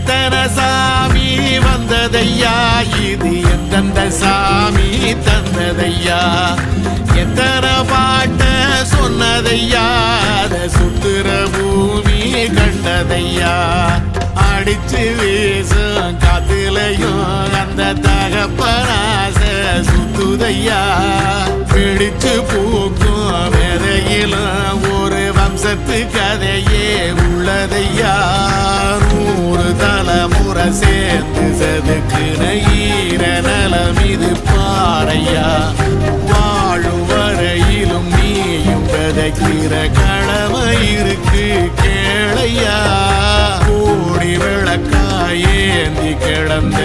எத்தனை சாமி வந்ததையா இது எந்தெந்த சாமி தந்ததையா எத்தனை பாட்ட சொன்னதையா அத சுத்துற பூமி கண்டதையா அடிச்சு வீசும் காத்துலையும் அந்த தகப்பனாச சுத்துதையா பிடிச்சு பூக்கும் விதையிலும் ஒரு வம்சத்து கதையே உள்ளதையா 100 தலைமுறை சேர்ந்து செதுக்குன ஈர நலம் இது பாறையா வாழும் வரையிலும் நீயும் விதைக்கிற கடமை இருக்கு கேளையா கோடி விளக்காயேந்தி கிடந்த